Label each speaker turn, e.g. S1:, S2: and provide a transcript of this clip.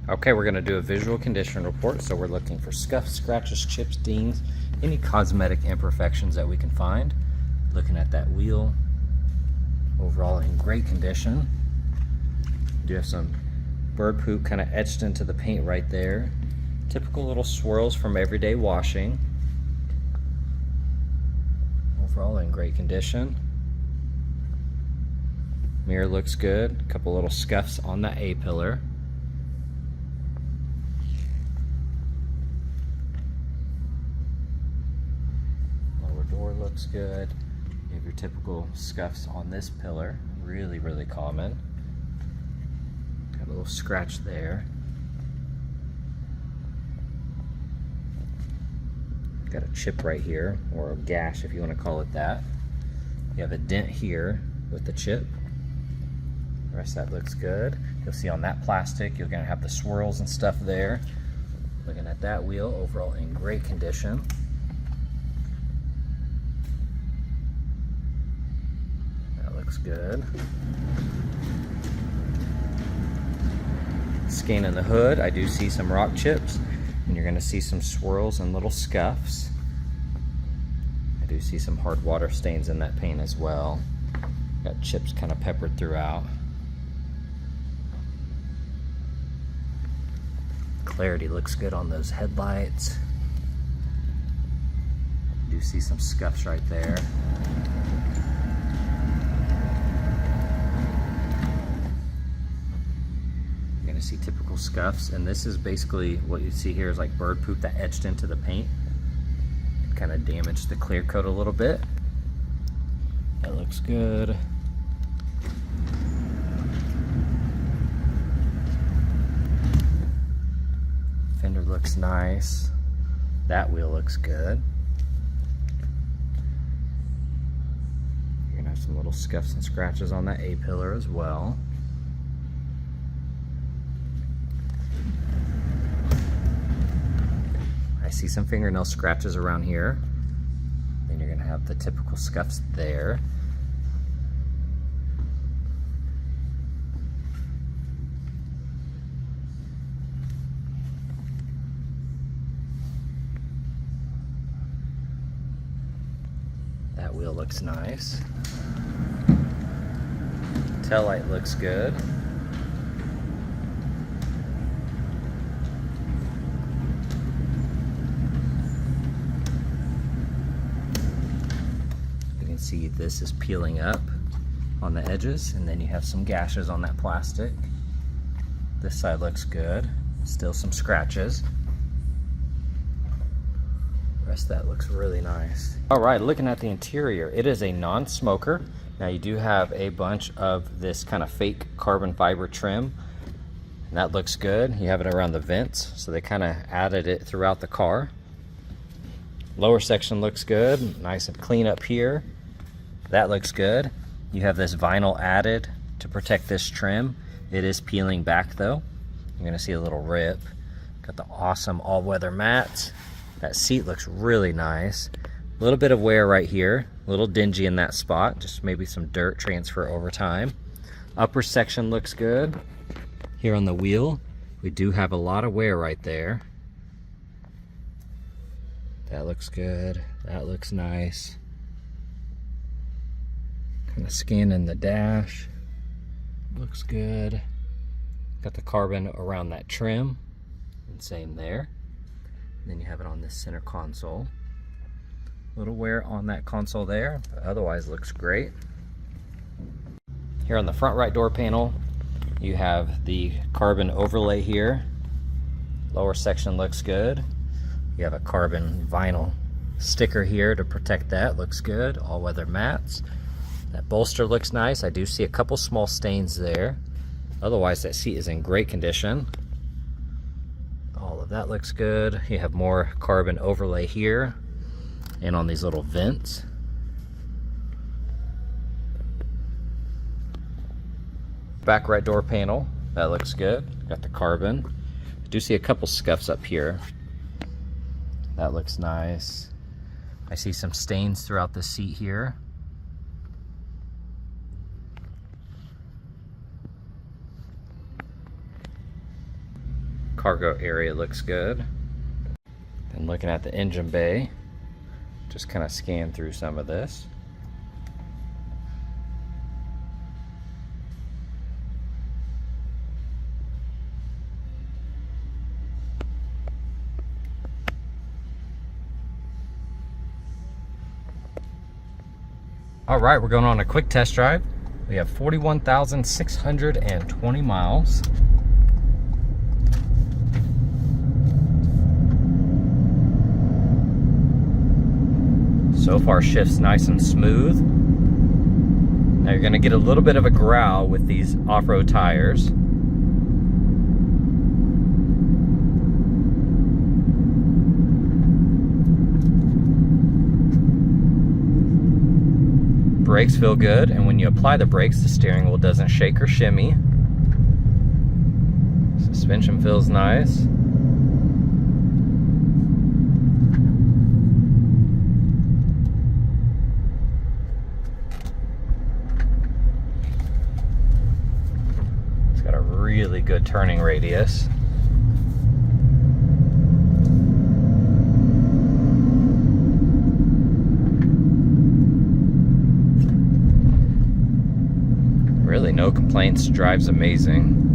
S1: Okay, we're gonna do a visual condition report. So we're looking for scuffs, scratches, chips, dings, any cosmetic imperfections that we can find. Looking at that wheel, overall in great condition. Do have some bird poop kind of etched into the paint right there. Typical little swirls from everyday washing. Overall in great condition. Mirror looks good. A couple little scuffs on the A-pillar. Lower door looks good. You have your typical scuffs on this pillar. Really, really common. Got a little scratch there. Got a chip right here, or a gash if you want to call it that. You have a dent here with the chip. The rest of that looks good. You'll see on that plastic, you're going to have the swirls and stuff there. Looking at that wheel, overall in great condition. That looks good. Scanning the hood, I do see some rock chips, and you're going to see some swirls and little scuffs. I do see some hard water stains in that paint as well. Got chips kind of peppered throughout. Clarity looks good on those headlights. Do see some scuffs right there. You're gonna see typical scuffs, and this is basically what you see here is like bird poop that etched into the paint. It kind of damaged the clear coat a little bit. That looks good. Fender looks nice. That wheel looks good. You're gonna have some little scuffs and scratches on that A-pillar as well. I see some fingernail scratches around here. Then you're gonna have the typical scuffs there. That wheel looks nice. Taillight looks good. You can see this is peeling up on the edges, and then you have some gashes on that plastic. This side looks good. Still some scratches. That looks really nice. All right, looking at the interior, it is a non-smoker. Now you do have a bunch of this kind of fake carbon fiber trim, and that looks good. You have it around the vents, so they kind of added it throughout the car. Lower section looks good, nice and clean up here. That looks good. You have this vinyl added to protect this trim. It is peeling back though. You're gonna see a little rip. Got the awesome all-weather mats. That seat looks really nice. A little bit of wear right here, a little dingy in that spot, just maybe some dirt transfer over time. Upper section looks good. Here on the wheel, we do have a lot of wear right there. That looks good. That looks nice. Kind of scanning the dash. Looks good. Got the carbon around that trim, and same there. Then you have it on this center console. A little wear on that console there, but otherwise looks great. Here on the front right door panel, you have the carbon overlay here. Lower section looks good. You have a carbon vinyl sticker here to protect that, looks good. All-weather mats. That bolster looks nice. I do see a couple small stains there. Otherwise that seat is in great condition. All of that looks good. You have more carbon overlay here and on these little vents. Back right door panel, that looks good. Got the carbon. I do see a couple scuffs up here. That looks nice. I see some stains throughout the seat here. cargo area looks good. And looking at the engine bay, just kind of scan through some of this. All right, we're going on a quick test drive. We have 41,620 miles. So far, shift's nice and smooth. Now you're gonna get a little bit of a growl with these off-road tires. Brakes feel good, and when you apply the brakes, the steering wheel doesn't shake or shimmy. Suspension feels nice. It's got a really good turning radius. Really no complaints, drives amazing.